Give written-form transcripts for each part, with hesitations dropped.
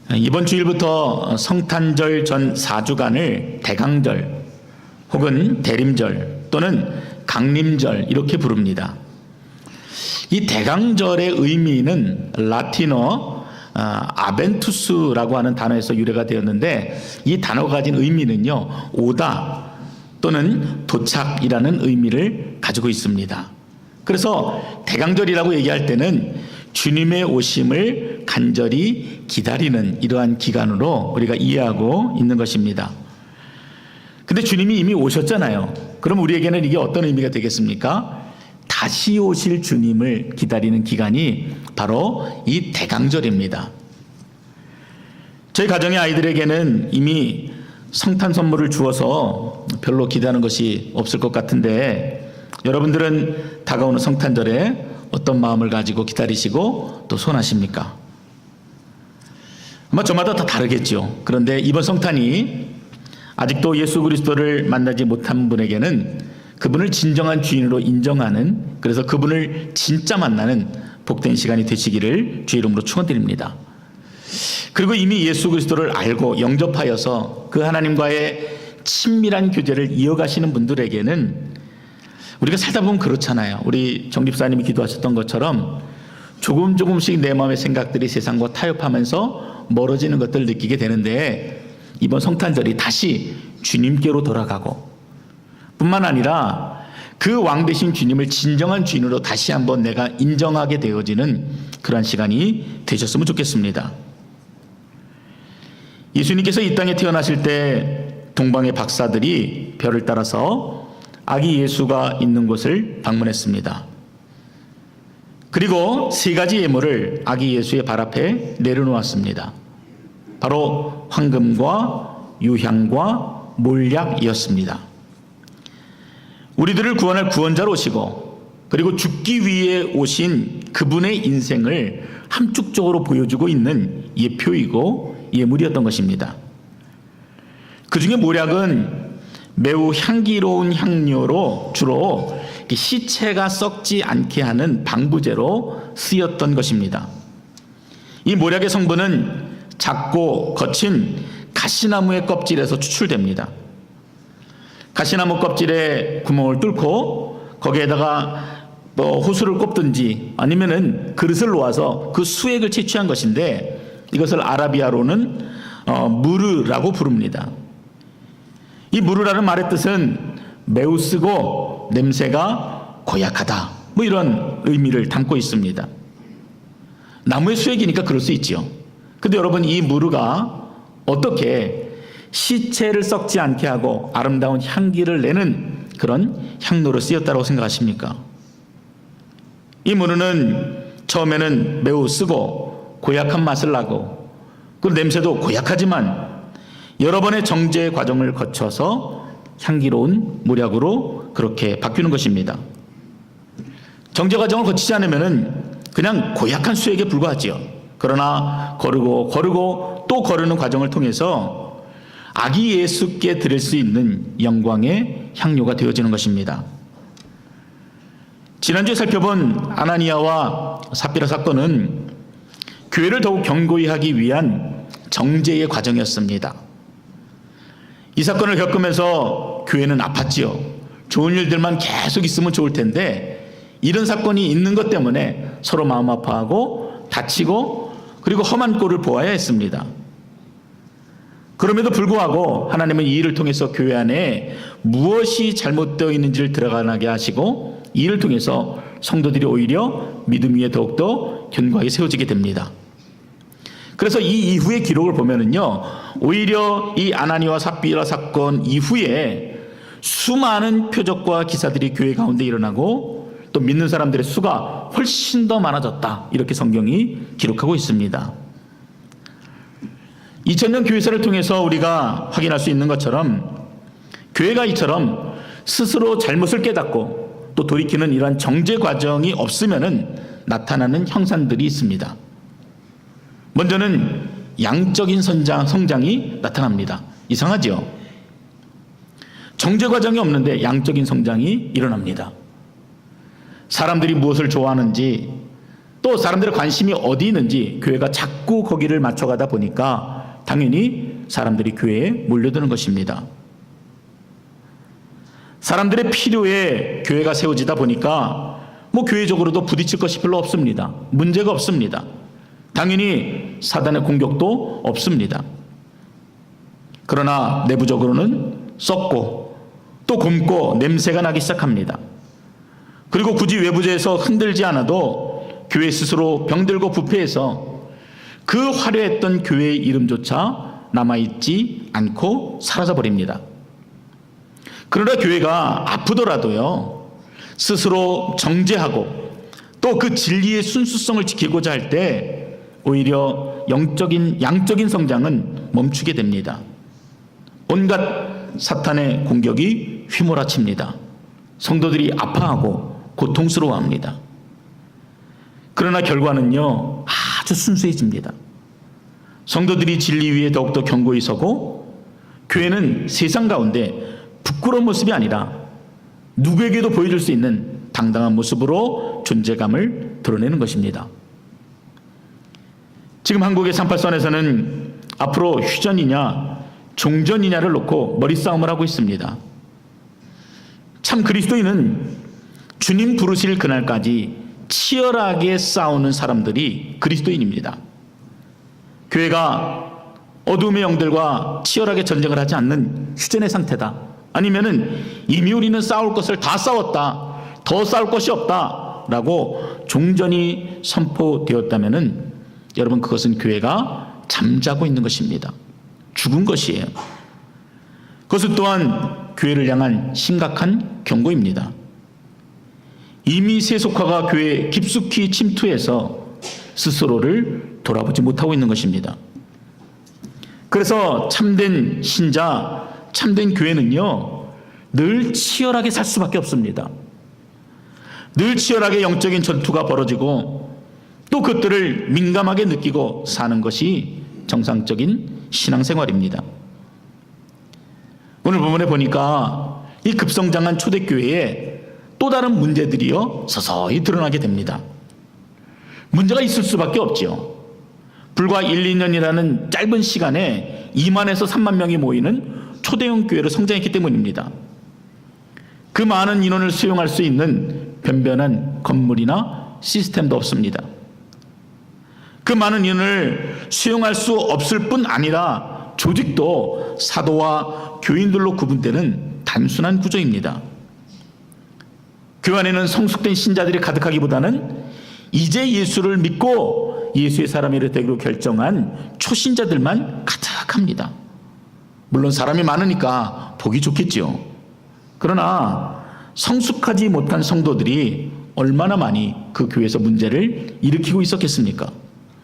이번 주일부터 성탄절 전 4주간을 대강절 혹은 대림절 또는 강림절 이렇게 부릅니다. 이 대강절의 의미는 라틴어 아벤투스라고 하는 단어에서 유래가 되었는데, 이 단어가 가진 의미는요, 오다 또는 도착이라는 의미를 가지고 있습니다. 그래서 대강절이라고 얘기할 때는 주님의 오심을 간절히 기다리는 이러한 기간으로 우리가 이해하고 있는 것입니다. 근데 주님이 이미 오셨잖아요. 그럼 우리에게는 이게 어떤 의미가 되겠습니까? 다시 오실 주님을 기다리는 기간이 바로 이 대강절입니다. 저희 가정의 아이들에게는 이미 성탄 선물을 주어서 별로 기대하는 것이 없을 것 같은데, 여러분들은 다가오는 성탄절에 어떤 마음을 가지고 기다리시고 또 소원하십니까? 아마 저마다 다 다르겠죠. 그런데 이번 성탄이 아직도 예수 그리스도를 만나지 못한 분에게는 그분을 진정한 주인으로 인정하는, 그래서 그분을 진짜 만나는 복된 시간이 되시기를 주의 이름으로 축원드립니다. 그리고 이미 예수 그리스도를 알고 영접하여서 그 하나님과의 친밀한 교제를 이어가시는 분들에게는 우리가 살다 보면 그렇잖아요. 우리 정집사님이 기도하셨던 것처럼 조금씩 내 마음의 생각들이 세상과 타협하면서 멀어지는 것들을 느끼게 되는데, 이번 성탄절이 다시 주님께로 돌아가고 뿐만 아니라 그 왕 되신 주님을 진정한 주인으로 다시 한번 내가 인정하게 되어지는 그러한 시간이 되셨으면 좋겠습니다. 예수님께서 이 땅에 태어나실 때 동방의 박사들이 별을 따라서 아기 예수가 있는 곳을 방문했습니다. 그리고 세 가지 예물을 아기 예수의 발 앞에 내려놓았습니다. 바로 황금과 유향과 몰약이었습니다. 우리들을 구원할 구원자로 오시고, 그리고 죽기 위해 오신 그분의 인생을 함축적으로 보여주고 있는 예표이고 예물이었던 것입니다. 그 중에 몰약은 매우 향기로운 향료로 주로 시체가 썩지 않게 하는 방부제로 쓰였던 것입니다. 이 몰약의 성분은 작고 거친 가시나무의 껍질에서 추출됩니다. 가시나무 껍질에 구멍을 뚫고 거기에다가 호수를 꼽든지 아니면은 그릇을 놓아서 그 수액을 채취한 것인데, 이것을 아라비아로는 무르라고 부릅니다. 이 무르라는 말의 뜻은 매우 쓰고 냄새가 고약하다, 이런 의미를 담고 있습니다. 나무의 수액이니까 그럴 수 있죠. 근데 여러분, 이 무르가 어떻게 시체를 썩지 않게 하고 아름다운 향기를 내는 그런 향로로 쓰였다고 생각하십니까? 이 무르는 처음에는 매우 쓰고 고약한 맛을 나고, 그 냄새도 고약하지만 여러 번의 정제 과정을 거쳐서 향기로운 몰약으로 그렇게 바뀌는 것입니다. 정제 과정을 거치지 않으면 그냥 고약한 수액에 불과하지요. 그러나 거르고 또 거르는 과정을 통해서 아기 예수께 드릴 수 있는 영광의 향료가 되어지는 것입니다. 지난주에 살펴본 아나니아와 삽비라 사건은 교회를 더욱 견고히 하기 위한 정제의 과정이었습니다. 이 사건을 겪으면서 교회는 아팠지요. 좋은 일들만 계속 있으면 좋을 텐데, 이런 사건이 있는 것 때문에 서로 마음 아파하고 다치고 그리고 험한 꼴을 보아야 했습니다. 그럼에도 불구하고 하나님은 이 일을 통해서 교회 안에 무엇이 잘못되어 있는지를 드러나게 하시고, 이 일을 통해서 성도들이 오히려 믿음 위에 더욱더 견고하게 세워지게 됩니다. 그래서 이 이후의 기록을 보면은요, 오히려 이 아나니아와 삽비라 사건 이후에 수많은 표적과 기사들이 교회 가운데 일어나고 또 믿는 사람들의 수가 훨씬 더 많아졌다, 이렇게 성경이 기록하고 있습니다. 2000년 교회사를 통해서 우리가 확인할 수 있는 것처럼, 교회가 이처럼 스스로 잘못을 깨닫고 또 돌이키는 이러한 정제 과정이 없으면은 나타나는 형상들이 있습니다. 먼저는 양적인 성장이 나타납니다. 이상하죠? 정제 과정이 없는데 양적인 성장이 일어납니다. 사람들이 무엇을 좋아하는지, 또 사람들의 관심이 어디 있는지 교회가 자꾸 거기를 맞춰가다 보니까 당연히 사람들이 교회에 몰려드는 것입니다. 사람들의 필요에 교회가 세워지다 보니까 교회적으로도 부딪힐 것이 별로 없습니다. 문제가 없습니다. 당연히 사단의 공격도 없습니다. 그러나 내부적으로는 썩고 또 굼고 냄새가 나기 시작합니다. 그리고 굳이 외부에서 흔들지 않아도 교회 스스로 병들고 부패해서 그 화려했던 교회의 이름조차 남아있지 않고 사라져버립니다. 그러나 교회가 아프더라도요, 스스로 정죄하고 또 그 진리의 순수성을 지키고자 할 때 오히려 양적인 성장은 멈추게 됩니다. 온갖 사탄의 공격이 휘몰아칩니다. 성도들이 아파하고 고통스러워합니다. 그러나 결과는요, 아주 순수해집니다. 성도들이 진리 위에 더욱더 견고히 서고 교회는 세상 가운데 부끄러운 모습이 아니라 누구에게도 보여줄 수 있는 당당한 모습으로 존재감을 드러내는 것입니다. 지금 한국의 38선에서는 앞으로 휴전이냐 종전이냐를 놓고 머리싸움을 하고 있습니다. 참 그리스도인은 주님 부르실 그날까지 치열하게 싸우는 사람들이 그리스도인입니다. 교회가 어둠의 영들과 치열하게 전쟁을 하지 않는 휴전의 상태다, 아니면은 이미 우리는 싸울 것을 다 싸웠다, 더 싸울 것이 없다 라고 종전이 선포되었다면은 여러분, 그것은 교회가 잠자고 있는 것입니다. 죽은 것이에요. 그것은 또한 교회를 향한 심각한 경고입니다. 이미 세속화가 교회에 깊숙이 침투해서 스스로를 돌아보지 못하고 있는 것입니다. 그래서 참된 신자, 참된 교회는요, 늘 치열하게 살 수밖에 없습니다. 늘 치열하게 영적인 전투가 벌어지고 또 그것들을 민감하게 느끼고 사는 것이 정상적인 신앙생활입니다. 오늘 본문에 보니까 이 급성장한 초대교회에 또 다른 문제들이요, 서서히 드러나게 됩니다. 문제가 있을 수밖에 없지요. 불과 1, 2년이라는 짧은 시간에 2만에서 3만 명이 모이는 초대형 교회로 성장했기 때문입니다. 그 많은 인원을 수용할 수 있는 변변한 건물이나 시스템도 없습니다. 그 많은 인원을 수용할 수 없을 뿐 아니라 조직도 사도와 교인들로 구분되는 단순한 구조입니다. 그 안에는 성숙된 신자들이 가득하기보다는 이제 예수를 믿고 예수의 사람이 되기로 결정한 초신자들만 가득합니다. 물론 사람이 많으니까 보기 좋겠죠. 그러나 성숙하지 못한 성도들이 얼마나 많이 그 교회에서 문제를 일으키고 있었겠습니까?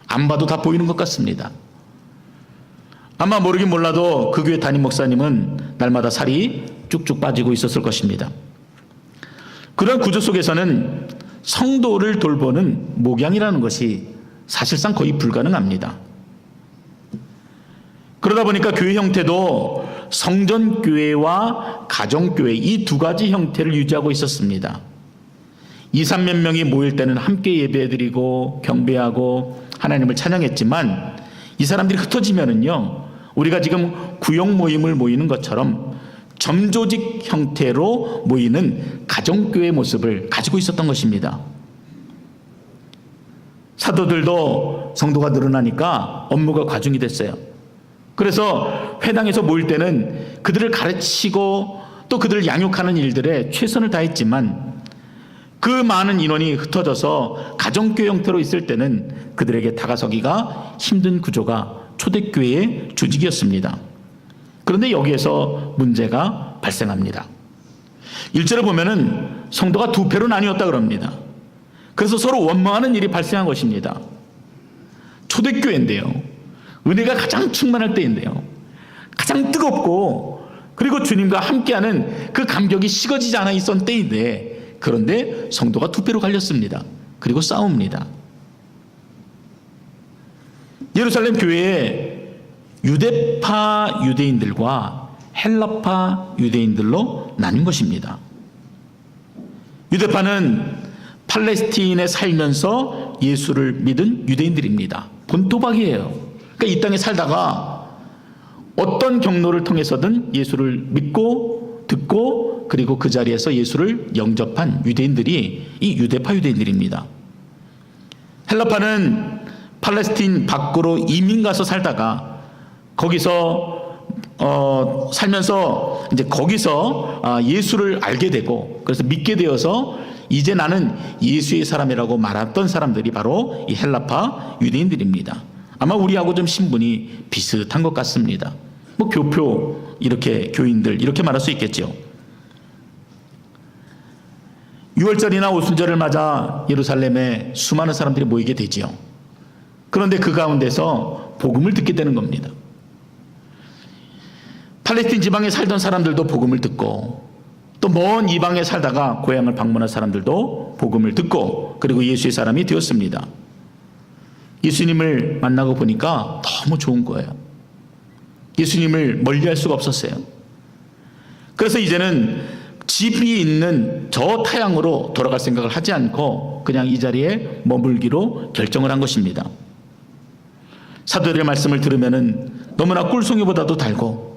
안 봐도 다 보이는 것 같습니다. 아마 모르긴 몰라도 그 교회 담임 목사님은 날마다 살이 쭉쭉 빠지고 있었을 것입니다. 그런 구조 속에서는 성도를 돌보는 목양이라는 것이 사실상 거의 불가능합니다. 그러다 보니까 교회 형태도 성전교회와 가정교회, 이 두 가지 형태를 유지하고 있었습니다. 2, 3몇 명이 모일 때는 함께 예배드리고 경배하고 하나님을 찬양했지만 이 사람들이 흩어지면은요, 우리가 지금 구역 모임을 모이는 것처럼 점조직 형태로 모이는 가정교회 모습을 가지고 있었던 것입니다. 사도들도 성도가 늘어나니까 업무가 과중이 됐어요. 그래서 회당에서 모일 때는 그들을 가르치고 또 그들을 양육하는 일들에 최선을 다했지만 그 많은 인원이 흩어져서 가정교회 형태로 있을 때는 그들에게 다가서기가 힘든 구조가 초대교회의 조직이었습니다. 그런데 여기에서 문제가 발생합니다. 1절에 보면은 성도가 두 패로 나뉘었다 그럽니다. 그래서 서로 원망하는 일이 발생한 것입니다. 초대교회인데요, 은혜가 가장 충만할 때인데요, 가장 뜨겁고 그리고 주님과 함께하는 그 감격이 식어지지 않아 있었던 때인데, 그런데 성도가 두 패로 갈렸습니다. 그리고 싸웁니다. 예루살렘 교회에 유대파 유대인들과 헬라파 유대인들로 나뉜 것입니다. 유대파는 팔레스틴에 살면서 예수를 믿은 유대인들입니다. 본토박이에요. 그러니까 이 땅에 살다가 어떤 경로를 통해서든 예수를 믿고 듣고 그리고 그 자리에서 예수를 영접한 유대인들이 이 유대파 유대인들입니다. 헬라파는 팔레스틴 밖으로 이민 가서 살다가 거기서 살면서 이제 거기서 예수를 알게 되고 그래서 믿게 되어서 이제 나는 예수의 사람이라고 말했던 사람들이 바로 이 헬라파 유대인들입니다. 아마 우리하고 좀 신분이 비슷한 것 같습니다. 뭐 교표 이렇게 교인들 이렇게 말할 수 있겠죠. 6월절이나 오순절을 맞아 예루살렘에 수많은 사람들이 모이게 되지요. 그런데 그 가운데서 복음을 듣게 되는 겁니다. 팔레스틴 지방에 살던 사람들도 복음을 듣고 또 먼 이방에 살다가 고향을 방문한 사람들도 복음을 듣고 그리고 예수의 사람이 되었습니다. 예수님을 만나고 보니까 너무 좋은 거예요. 예수님을 멀리할 수가 없었어요. 그래서 이제는 집이 있는 저 타향으로 돌아갈 생각을 하지 않고 그냥 이 자리에 머물기로 결정을 한 것입니다. 사도들의 말씀을 들으면은 너무나 꿀송이보다도 달고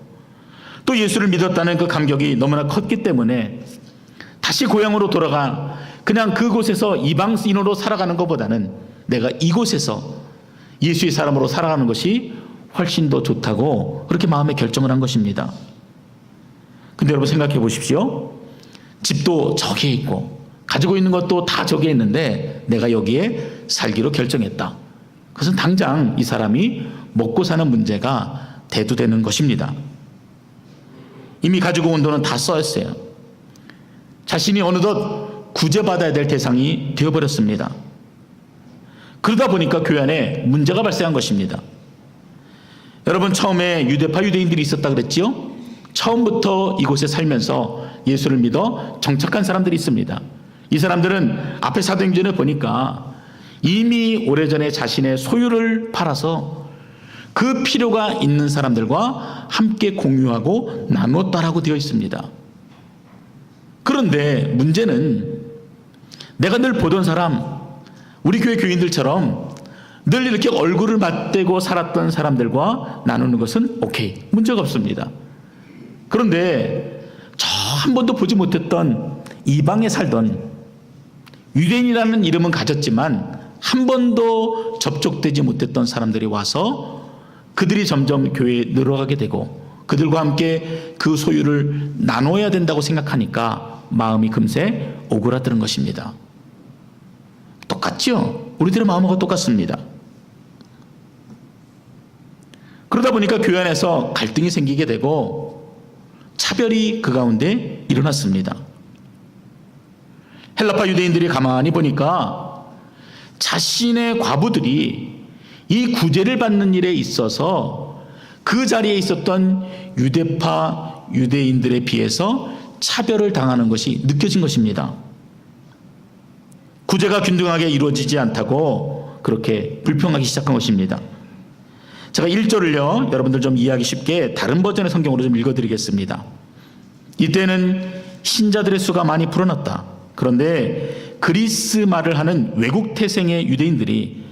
또 예수를 믿었다는 그 감격이 너무나 컸기 때문에 다시 고향으로 돌아가 그냥 그곳에서 이방인으로 살아가는 것보다는 내가 이곳에서 예수의 사람으로 살아가는 것이 훨씬 더 좋다고 그렇게 마음에 결정을 한 것입니다. 근데 여러분 생각해 보십시오. 집도 저기에 있고 가지고 있는 것도 다 저기에 있는데 내가 여기에 살기로 결정했다. 그것은 당장 이 사람이 먹고 사는 문제가 대두되는 것입니다. 이미 가지고 온 돈은 다 써였어요. 자신이 어느덧 구제받아야 될 대상이 되어버렸습니다. 그러다 보니까 교회 안에 문제가 발생한 것입니다. 여러분 처음에 유대파 유대인들이 있었다 그랬지요? 처음부터 이곳에 살면서 예수를 믿어 정착한 사람들이 있습니다. 이 사람들은 앞에 사도행전에 보니까 이미 오래전에 자신의 소유를 팔아서 그 필요가 있는 사람들과 함께 공유하고 나누었다라고 되어 있습니다. 그런데 문제는 내가 늘 보던 사람, 우리 교회 교인들처럼 늘 이렇게 얼굴을 맞대고 살았던 사람들과 나누는 것은 오케이, 문제가 없습니다. 그런데 저 한 번도 보지 못했던 이방에 살던 유대인이라는 이름은 가졌지만 한 번도 접촉되지 못했던 사람들이 와서 그들이 점점 교회에 늘어가게 되고 그들과 함께 그 소유를 나눠야 된다고 생각하니까 마음이 금세 오그라드는 것입니다. 똑같죠? 우리들의 마음하고 똑같습니다. 그러다 보니까 교회 안에서 갈등이 생기게 되고 차별이 그 가운데 일어났습니다. 헬라파 유대인들이 가만히 보니까 자신의 과부들이 이 구제를 받는 일에 있어서 그 자리에 있었던 유대파 유대인들에 비해서 차별을 당하는 것이 느껴진 것입니다. 구제가 균등하게 이루어지지 않다고 그렇게 불평하기 시작한 것입니다. 제가 1절을요 여러분들 좀 이해하기 쉽게 다른 버전의 성경으로 좀 읽어드리겠습니다. 이때는 신자들의 수가 많이 불어났다. 그런데 그리스 말을 하는 외국 태생의 유대인들이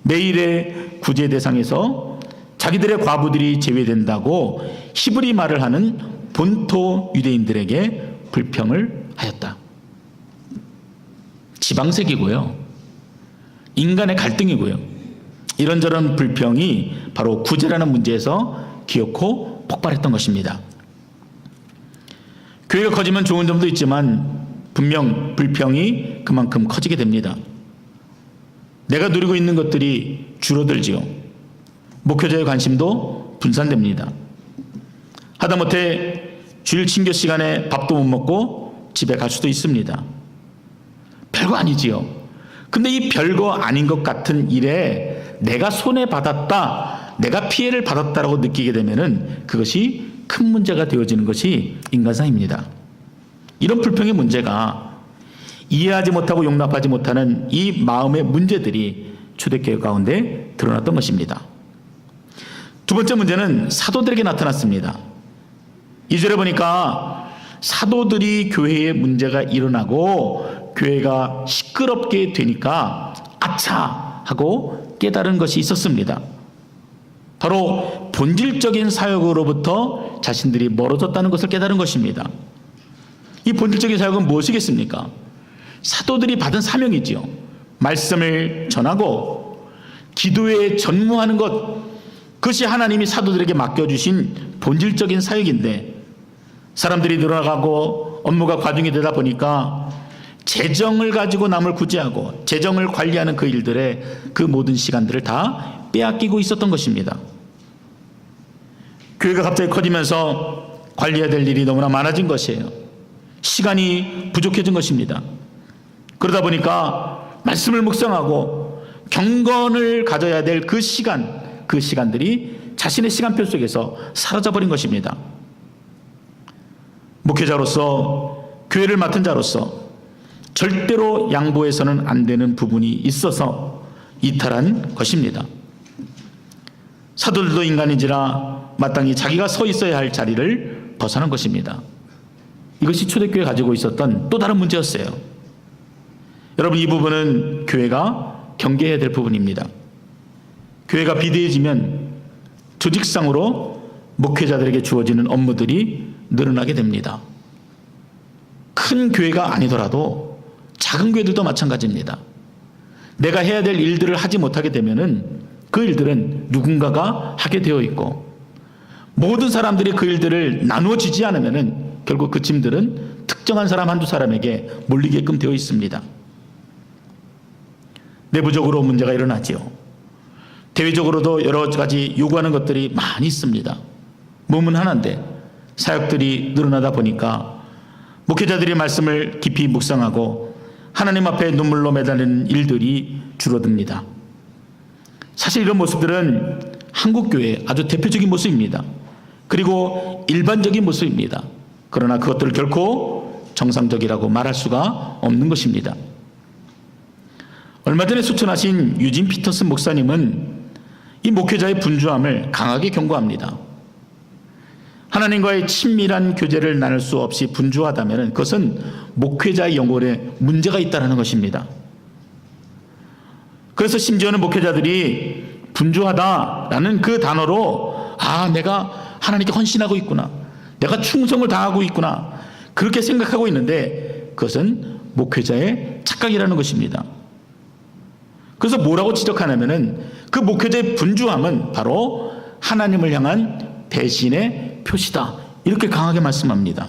매일의 구제 대상에서 자기들의 과부들이 제외된다고 히브리 말을 하는 본토 유대인들에게 불평을 하였다. 지방색이고요, 인간의 갈등이고요, 이런저런 불평이 바로 구제라는 문제에서 기어코 폭발했던 것입니다. 교회가 커지면 좋은 점도 있지만 분명 불평이 그만큼 커지게 됩니다. 내가 누리고 있는 것들이 줄어들지요. 목회자의 관심도 분산됩니다. 하다못해 주일 친교 시간에 밥도 못 먹고 집에 갈 수도 있습니다. 별거 아니지요. 근데 이 별거 아닌 것 같은 일에 내가 손해받았다, 내가 피해를 받았다라고 느끼게 되면은 그것이 큰 문제가 되어지는 것이 인간사입니다. 이런 불평의 문제가 이해하지 못하고 용납하지 못하는 이 마음의 문제들이 초대교회 가운데 드러났던 것입니다. 두 번째 문제는 사도들에게 나타났습니다. 2절에 보니까 사도들이 교회에 문제가 일어나고 교회가 시끄럽게 되니까 아차 하고 깨달은 것이 있었습니다. 바로 본질적인 사역으로부터 자신들이 멀어졌다는 것을 깨달은 것입니다. 이 본질적인 사역은 무엇이겠습니까? 사도들이 받은 사명이지요. 말씀을 전하고 기도에 전무하는 것, 그것이 하나님이 사도들에게 맡겨주신 본질적인 사역인데, 사람들이 늘어나가고 업무가 과중이 되다 보니까 재정을 가지고 남을 구제하고 재정을 관리하는 그 일들에 그 모든 시간들을 다 빼앗기고 있었던 것입니다. 교회가 갑자기 커지면서 관리해야 될 일이 너무나 많아진 것이에요. 시간이 부족해진 것입니다. 그러다 보니까 말씀을 묵상하고 경건을 가져야 될 그 시간들이 자신의 시간표 속에서 사라져버린 것입니다. 목회자로서, 교회를 맡은 자로서 절대로 양보해서는 안 되는 부분이 있어서 이탈한 것입니다. 사도들도 인간인지라 마땅히 자기가 서 있어야 할 자리를 벗어난 것입니다. 이것이 초대교회가 가지고 있었던 또 다른 문제였어요. 여러분, 이 부분은 교회가 경계해야 될 부분입니다. 교회가 비대해지면 조직상으로 목회자들에게 주어지는 업무들이 늘어나게 됩니다. 큰 교회가 아니더라도 작은 교회들도 마찬가지입니다. 내가 해야 될 일들을 하지 못하게 되면은 그 일들은 누군가가 하게 되어 있고, 모든 사람들이 그 일들을 나누어지지 않으면은 결국 그 짐들은 특정한 사람 한두 사람에게 몰리게끔 되어 있습니다. 내부적으로 문제가 일어나지요. 대외적으로도 여러 가지 요구하는 것들이 많이 있습니다. 몸은 하나인데 사역들이 늘어나다 보니까 목회자들이 말씀을 깊이 묵상하고 하나님 앞에 눈물로 매달리는 일들이 줄어듭니다. 사실 이런 모습들은 한국교회의 아주 대표적인 모습입니다. 그리고 일반적인 모습입니다. 그러나 그것들을 결코 정상적이라고 말할 수가 없는 것입니다. 얼마 전에 소천하신 유진 피터슨 목사님은 이 목회자의 분주함을 강하게 경고합니다. 하나님과의 친밀한 교제를 나눌 수 없이 분주하다면 그것은 목회자의 영혼에 문제가 있다는 것입니다. 그래서 심지어는 목회자들이 분주하다라는 그 단어로 내가 하나님께 헌신하고 있구나, 내가 충성을 다하고 있구나, 그렇게 생각하고 있는데 그것은 목회자의 착각이라는 것입니다. 그래서 뭐라고 지적하냐면은 그 목회자의 분주함은 바로 하나님을 향한 배신의 표시다, 이렇게 강하게 말씀합니다.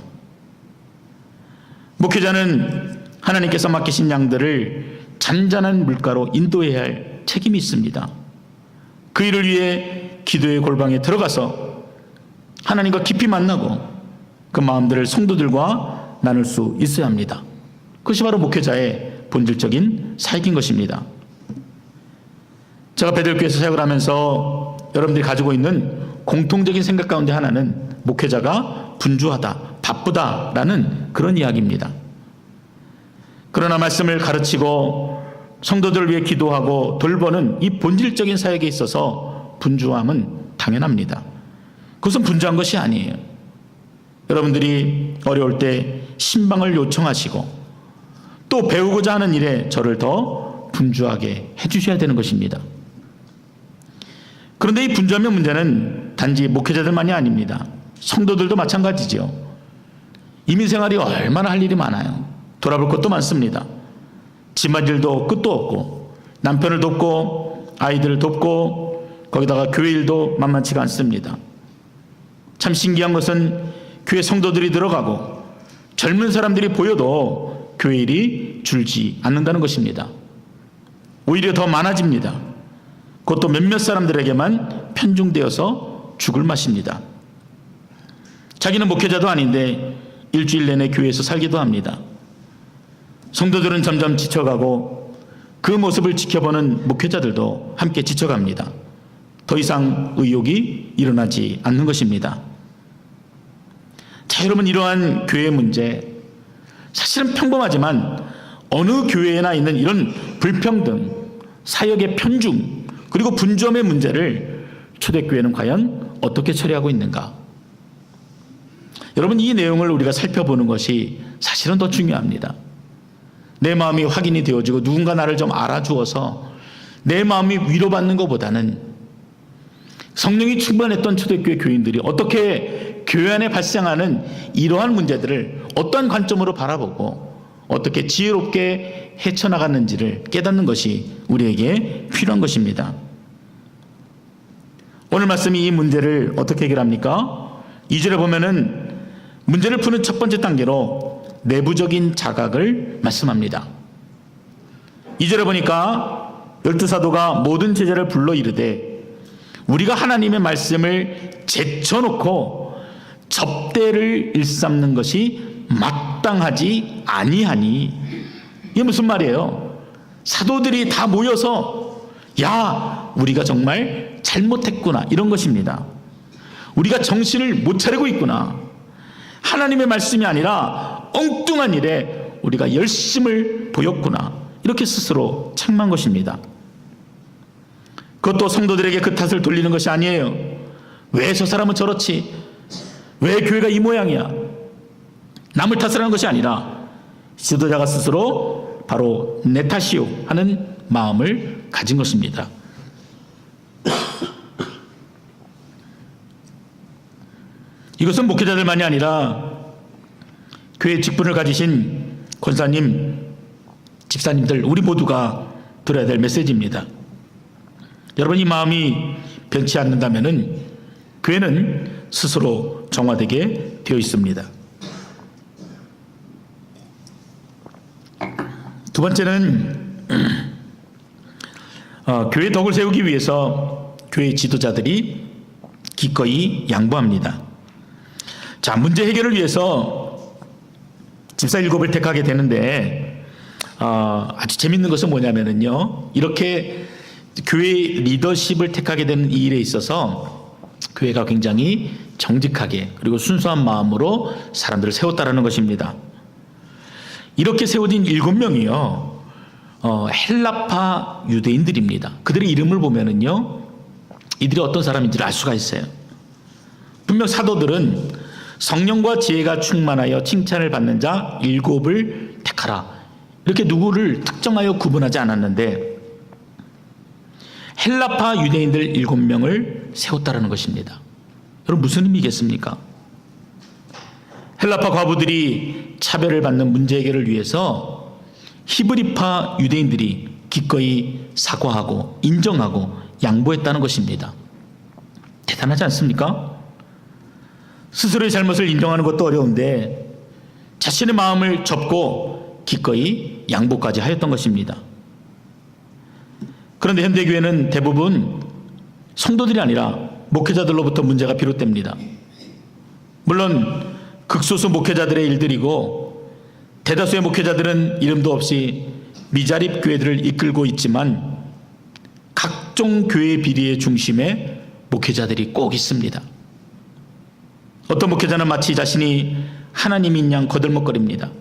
목회자는 하나님께서 맡기신 양들을 잔잔한 물가로 인도해야 할 책임이 있습니다. 그 일을 위해 기도의 골방에 들어가서 하나님과 깊이 만나고 그 마음들을 성도들과 나눌 수 있어야 합니다. 그것이 바로 목회자의 본질적인 사역인 것입니다. 제가 베들교회에서 사역을 하면서 여러분들이 가지고 있는 공통적인 생각 가운데 하나는 목회자가 분주하다, 바쁘다라는 그런 이야기입니다. 그러나 말씀을 가르치고 성도들을 위해 기도하고 돌보는 이 본질적인 사역에 있어서 분주함은 당연합니다. 그것은 분주한 것이 아니에요. 여러분들이 어려울 때 신방을 요청하시고 또 배우고자 하는 일에 저를 더 분주하게 해주셔야 되는 것입니다. 그런데 이 분주함의 문제는 단지 목회자들만이 아닙니다. 성도들도 마찬가지죠. 이민생활이 얼마나 할 일이 많아요. 돌아볼 것도 많습니다. 집안일도 끝도 없고, 남편을 돕고 아이들을 돕고 거기다가 교회 일도 만만치가 않습니다. 참 신기한 것은 교회 성도들이 들어가고 젊은 사람들이 보여도 교회 일이 줄지 않는다는 것입니다. 오히려 더 많아집니다. 그것도 몇몇 사람들에게만 편중되어서 죽을 맛입니다. 자기는 목회자도 아닌데 일주일 내내 교회에서 살기도 합니다. 성도들은 점점 지쳐가고 그 모습을 지켜보는 목회자들도 함께 지쳐갑니다. 더 이상 의욕이 일어나지 않는 것입니다. 자, 여러분, 이러한 교회 문제, 사실은 평범하지만 어느 교회에나 있는 이런 불평등, 사역의 편중, 그리고 분주함의 문제를 초대교회는 과연 어떻게 처리하고 있는가? 여러분, 이 내용을 우리가 살펴보는 것이 사실은 더 중요합니다. 내 마음이 확인이 되어지고 누군가 나를 좀 알아주어서 내 마음이 위로받는 것보다는 성령이 충만했던 초대교회 교인들이 어떻게 교회 안에 발생하는 이러한 문제들을 어떠한 관점으로 바라보고 어떻게 지혜롭게 헤쳐나갔는지를 깨닫는 것이 우리에게 필요한 것입니다. 오늘 말씀이 이 문제를 어떻게 해결합니까? 2절에 보면은 문제를 푸는 첫 번째 단계로 내부적인 자각을 말씀합니다. 2절에 보니까 12사도가 모든 제자를 불러 이르되 우리가 하나님의 말씀을 제쳐놓고 접대를 일삼는 것이 마땅하지 아니하니. 이게 무슨 말이에요? 사도들이 다 모여서 야, 우리가 정말 잘못했구나, 이런 것입니다. 우리가 정신을 못 차리고 있구나, 하나님의 말씀이 아니라 엉뚱한 일에 우리가 열심을 보였구나, 이렇게 스스로 책망한 것입니다. 그것도 성도들에게 그 탓을 돌리는 것이 아니에요. 왜 저 사람은 저렇지? 왜 교회가 이 모양이야? 남을 탓을 하는 것이 아니라 지도자가 스스로 바로 내 탓이요 하는 마음을 가진 것입니다. 이것은 목회자들만이 아니라 교회 직분을 가지신 권사님, 집사님들, 우리 모두가 들어야 될 메시지입니다. 여러분, 이 마음이 변치 않는다면 교회는 스스로 정화되게 되어 있습니다. 두 번째는 교회 덕을 세우기 위해서 교회 지도자들이 기꺼이 양보합니다. 자, 문제 해결을 위해서 집사 7을 택하게 되는데 아주 재밌는 것은 뭐냐면요, 이렇게 교회 리더십을 택하게 되는 이 일에 있어서 교회가 굉장히 정직하게 그리고 순수한 마음으로 사람들을 세웠다라는 것입니다. 이렇게 세워진 7명이요 헬라파 유대인들입니다. 그들의 이름을 보면은요 이들이 어떤 사람인지를 알 수가 있어요. 분명 사도들은 성령과 지혜가 충만하여 칭찬을 받는 자 7을 택하라, 이렇게 누구를 특정하여 구분하지 않았는데 헬라파 유대인들 7명을 세웠다라는 것입니다. 여러분, 무슨 의미겠습니까? 헬라파 과부들이 차별을 받는 문제 해결을 위해서 히브리파 유대인들이 기꺼이 사과하고 인정하고 양보했다는 것입니다. 대단하지 않습니까? 스스로의 잘못을 인정하는 것도 어려운데 자신의 마음을 접고 기꺼이 양보까지 하였던 것입니다. 그런데 현대교회는 대부분 성도들이 아니라 목회자들로부터 문제가 비롯됩니다. 물론 극소수 목회자들의 일들이고 대다수의 목회자들은 이름도 없이 미자립 교회들을 이끌고 있지만 각종 교회 비리의 중심에 목회자들이 꼭 있습니다. 어떤 목회자는 마치 자신이 하나님인 양 거들먹거립니다.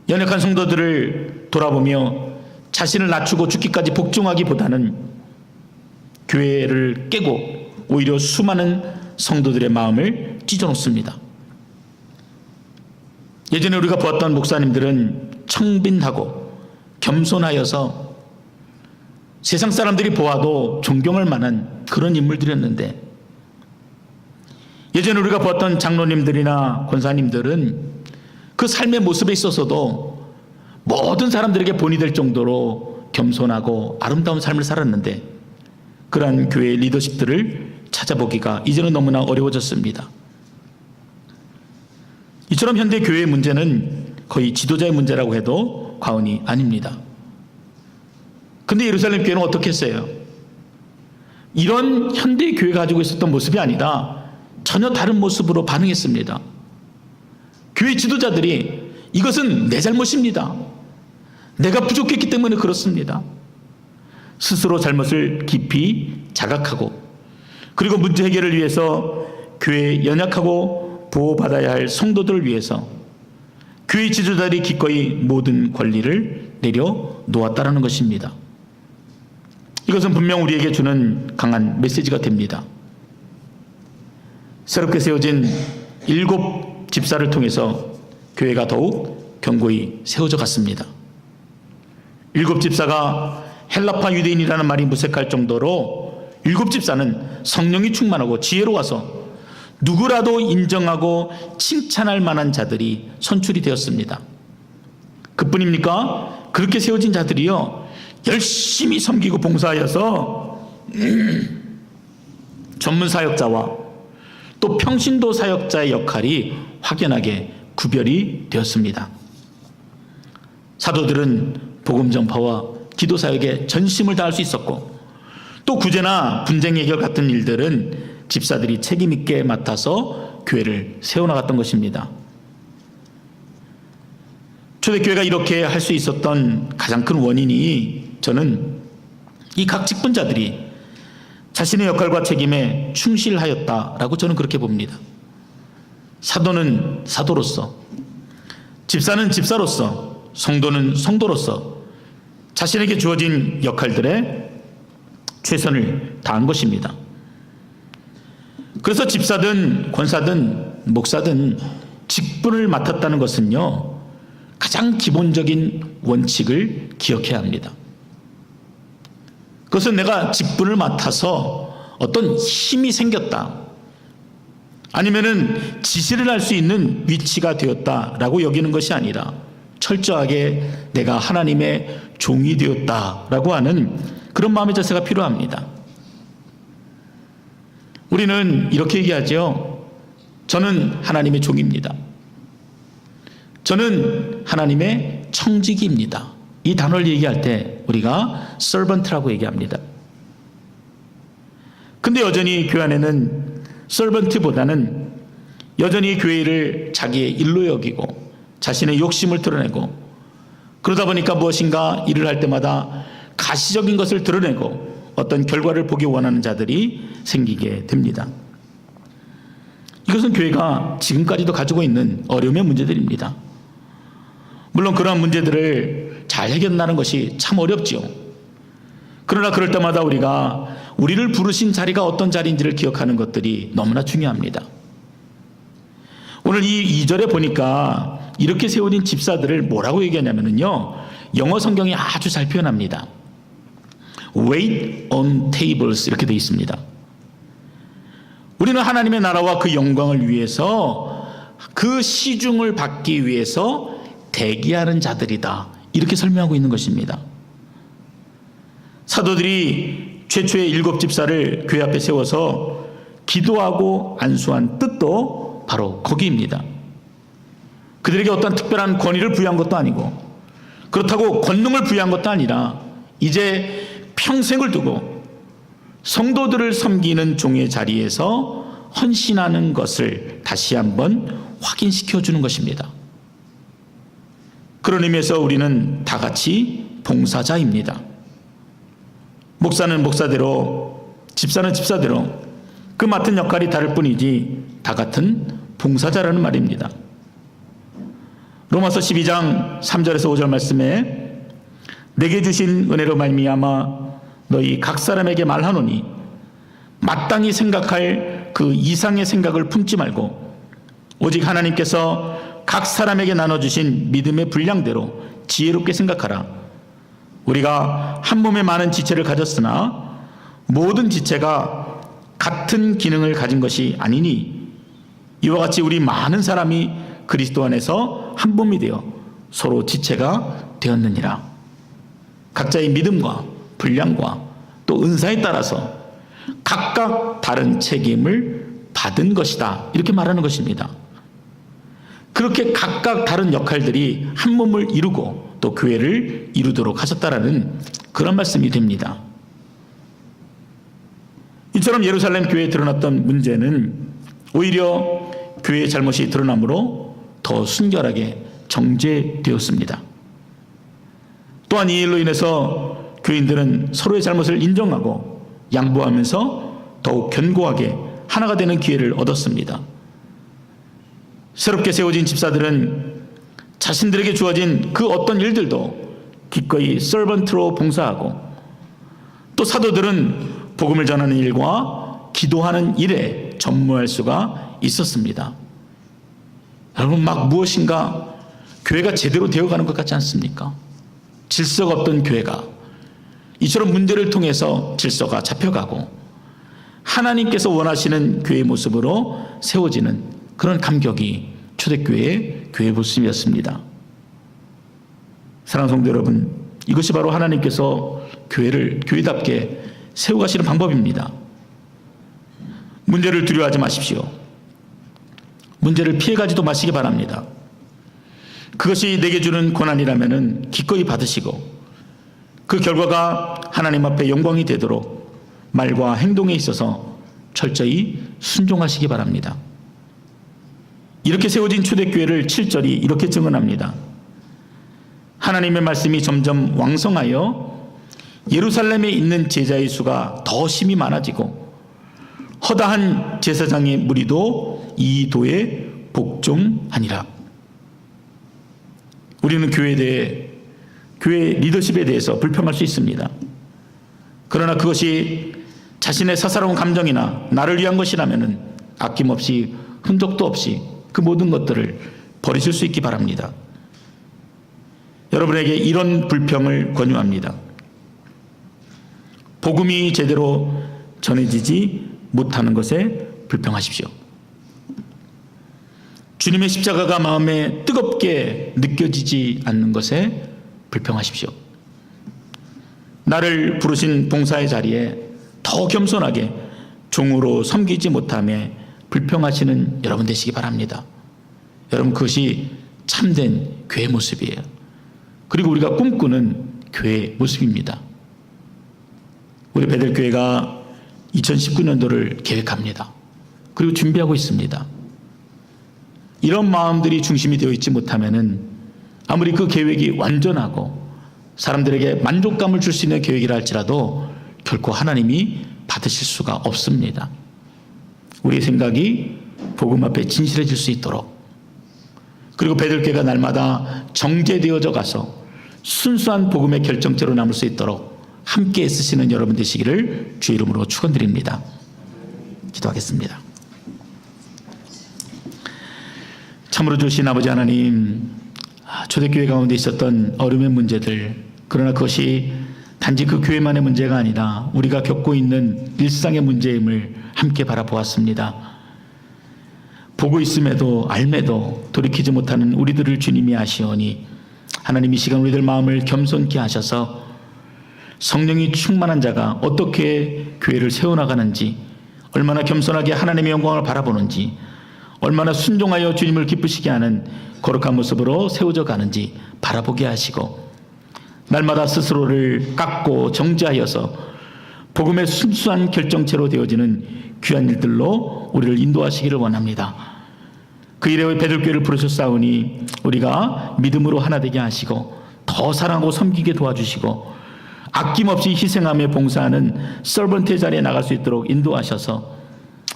연약한 성도들을 돌아보며 자신을 낮추고 죽기까지 복종하기보다는 교회를 깨고 오히려 수많은 성도들의 마음을 찢어놓습니다. 예전에 우리가 보았던 목사님들은 청빈하고 겸손하여서 세상 사람들이 보아도 존경할 만한 그런 인물들이었는데, 예전에 우리가 보았던 장로님들이나 권사님들은 그 삶의 모습에 있어서도 모든 사람들에게 본이 될 정도로 겸손하고 아름다운 삶을 살았는데 그러한 교회의 리더십들을 찾아보기가 이제는 너무나 어려워졌습니다. 이처럼 현대 교회의 문제는 거의 지도자의 문제라고 해도 과언이 아닙니다. 근데 예루살렘 교회는 어떻게 했어요? 이런 현대 교회가 가지고 있었던 모습이 아니라 전혀 다른 모습으로 반응했습니다. 교회 지도자들이 이것은 내 잘못입니다, 내가 부족했기 때문에 그렇습니다, 스스로 잘못을 깊이 자각하고 그리고 문제 해결을 위해서 교회의 연약하고 보호받아야 할 성도들을 위해서 교회 지도자들이 기꺼이 모든 권리를 내려놓았다는 것입니다. 이것은 분명 우리에게 주는 강한 메시지가 됩니다. 새롭게 세워진 7 집사를 통해서 교회가 더욱 견고히 세워져 갔습니다. 7집사가 헬라파 유대인이라는 말이 무색할 정도로 7집사는 성령이 충만하고 지혜로워서 누구라도 인정하고 칭찬할 만한 자들이 선출이 되었습니다. 그뿐입니까? 그렇게 세워진 자들이요, 열심히 섬기고 봉사하여서 전문 사역자와 또 평신도 사역자의 역할이 확연하게 구별이 되었습니다. 사도들은 복음 전파와 기도 사역에 전심을 다할 수 있었고, 또 구제나 분쟁 해결 같은 일들은 집사들이 책임 있게 맡아서 교회를 세워나갔던 것입니다. 초대교회가 이렇게 할 수 있었던 가장 큰 원인이, 저는 이 각 직분자들이 자신의 역할과 책임에 충실하였다라고 저는 그렇게 봅니다. 사도는 사도로서, 집사는 집사로서, 성도는 성도로서 자신에게 주어진 역할들에 최선을 다한 것입니다. 그래서 집사든 권사든 목사든 직분을 맡았다는 것은요, 가장 기본적인 원칙을 기억해야 합니다. 그것은 내가 직분을 맡아서 어떤 힘이 생겼다, 아니면은 지시를 할 수 있는 위치가 되었다라고 여기는 것이 아니라 철저하게 내가 하나님의 종이 되었다라고 하는 그런 마음의 자세가 필요합니다. 우리는 이렇게 얘기하죠. 저는 하나님의 종입니다. 저는 하나님의 청지기입니다. 이 단어를 얘기할 때 우리가 servant라고 얘기합니다. 근데 여전히 교회 안에는 servant보다는 여전히 교회를 자기의 일로 여기고 자신의 욕심을 드러내고, 그러다 보니까 무엇인가 일을 할 때마다 가시적인 것을 드러내고 어떤 결과를 보기 원하는 자들이 생기게 됩니다. 이것은 교회가 지금까지도 가지고 있는 어려움의 문제들입니다. 물론 그러한 문제들을 잘 해결하는 것이 참 어렵지요. 그러나 그럴 때마다 우리를 부르신 자리가 어떤 자리인지를 기억하는 것들이 너무나 중요합니다. 오늘 이 2절에 보니까 이렇게 세워진 집사들을 뭐라고 얘기하냐면요, 영어 성경이 아주 잘 표현합니다. Wait on tables 이렇게 되어 있습니다. 우리는 하나님의 나라와 그 영광을 위해서, 그 시중을 받기 위해서 대기하는 자들이다, 이렇게 설명하고 있는 것입니다. 사도들이 최초의 7집사를 교회 앞에 세워서 기도하고 안수한 뜻도 바로 거기입니다. 그들에게 어떤 특별한 권위를 부여한 것도 아니고, 그렇다고 권능을 부여한 것도 아니라 이제 평생을 두고 성도들을 섬기는 종의 자리에서 헌신하는 것을 다시 한번 확인시켜 주는 것입니다. 그런 의미에서 우리는 다 같이 봉사자입니다. 목사는 목사대로, 집사는 집사대로 그 맡은 역할이 다를 뿐이지 다 같은 봉사자라는 말입니다. 로마서 12장 3절에서 5절 말씀에 내게 주신 은혜로 말미암아 너희 각 사람에게 말하노니 마땅히 생각할 그 이상의 생각을 품지 말고 오직 하나님께서 각 사람에게 나눠주신 믿음의 분량대로 지혜롭게 생각하라. 우리가 한 몸에 많은 지체를 가졌으나 모든 지체가 같은 기능을 가진 것이 아니니 이와 같이 우리 많은 사람이 그리스도 안에서 한 몸이 되어 서로 지체가 되었느니라. 각자의 믿음과 분량과 또 은사에 따라서 각각 다른 책임을 받은 것이다, 이렇게 말하는 것입니다. 그렇게 각각 다른 역할들이 한 몸을 이루고 또 교회를 이루도록 하셨다라는 그런 말씀이 됩니다. 이처럼 예루살렘 교회에 드러났던 문제는 오히려 교회의 잘못이 드러나므로 더 순결하게 정죄되었습니다. 또한 이 일로 인해서 교인들은 서로의 잘못을 인정하고 양보하면서 더욱 견고하게 하나가 되는 기회를 얻었습니다. 새롭게 세워진 집사들은 자신들에게 주어진 그 어떤 일들도 기꺼이 서번트로 봉사하고, 또 사도들은 복음을 전하는 일과 기도하는 일에 전무할 수가 있었습니다. 여러분, 막 무엇인가 교회가 제대로 되어가는 것 같지 않습니까? 질서가 없던 교회가 이처럼 문제를 통해서 질서가 잡혀가고 하나님께서 원하시는 교회의 모습으로 세워지는 그런 감격이 초대교회의 교회 모습이었습니다. 사랑하는 성도 여러분, 이것이 바로 하나님께서 교회를 교회답게 세워가시는 방법입니다. 문제를 두려워하지 마십시오. 문제를 피해가지도 마시기 바랍니다. 그것이 내게 주는 고난이라면 기꺼이 받으시고 그 결과가 하나님 앞에 영광이 되도록 말과 행동에 있어서 철저히 순종하시기 바랍니다. 이렇게 세워진 초대교회를 7절이 이렇게 증언합니다. 하나님의 말씀이 점점 왕성하여 예루살렘에 있는 제자의 수가 더 심히 많아지고 허다한 제사장의 무리도 이 도에 복종하니라. 우리는 교회에 대해, 교회 리더십에 대해서 불평할 수 있습니다. 그러나 그것이 자신의 사사로운 감정이나 나를 위한 것이라면 아낌없이 흔적도 없이 그 모든 것들을 버리실 수 있기 바랍니다. 여러분에게 이런 불평을 권유합니다. 복음이 제대로 전해지지 못하는 것에 불평하십시오. 주님의 십자가가 마음에 뜨겁게 느껴지지 않는 것에 불평하십시오. 나를 부르신 봉사의 자리에 더 겸손하게 종으로 섬기지 못함에 불평하시는 여러분 되시기 바랍니다. 여러분, 그것이 참된 교회 모습이에요. 그리고 우리가 꿈꾸는 교회 모습입니다. 우리 베델교회가 2019년도를 계획합니다. 그리고 준비하고 있습니다. 이런 마음들이 중심이 되어 있지 못하면은 아무리 그 계획이 완전하고 사람들에게 만족감을 줄 수 있는 계획이라 할지라도 결코 하나님이 받으실 수가 없습니다. 우리의 생각이 복음 앞에 진실해질 수 있도록, 그리고 베들교회가 날마다 정제되어져 가서 순수한 복음의 결정체로 남을 수 있도록 함께 애쓰시는 여러분 되시기를 주의 이름으로 축원드립니다. 기도하겠습니다. 참으로 좋으신 아버지 하나님, 초대교회 가운데 있었던 어려움의 문제들, 그러나 그것이 단지 그 교회만의 문제가 아니라 우리가 겪고 있는 일상의 문제임을 함께 바라보았습니다. 보고 있음에도 알매도 돌이키지 못하는 우리들을 주님이 아시오니 하나님, 이 시간 우리들 마음을 겸손케 하셔서 성령이 충만한 자가 어떻게 교회를 세워나가는지, 얼마나 겸손하게 하나님의 영광을 바라보는지, 얼마나 순종하여 주님을 기쁘시게 하는 거룩한 모습으로 세워져 가는지 바라보게 하시고, 날마다 스스로를 깎고 정죄하여서 복음의 순수한 결정체로 되어지는 귀한 일들로 우리를 인도하시기를 원합니다. 그 일에 베들교회를 부르셨사오니 우리가 믿음으로 하나 되게 하시고 더 사랑하고 섬기게 도와주시고 아낌없이 희생하며 봉사하는 서번트의 자리에 나갈 수 있도록 인도하셔서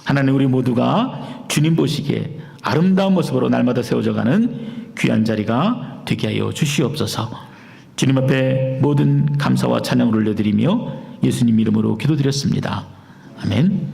하나님, 우리 모두가 주님 보시기에 아름다운 모습으로 날마다 세워져가는 귀한 자리가 되게 하여 주시옵소서. 주님 앞에 모든 감사와 찬양을 올려드리며 예수님 이름으로 기도드렸습니다. 아멘.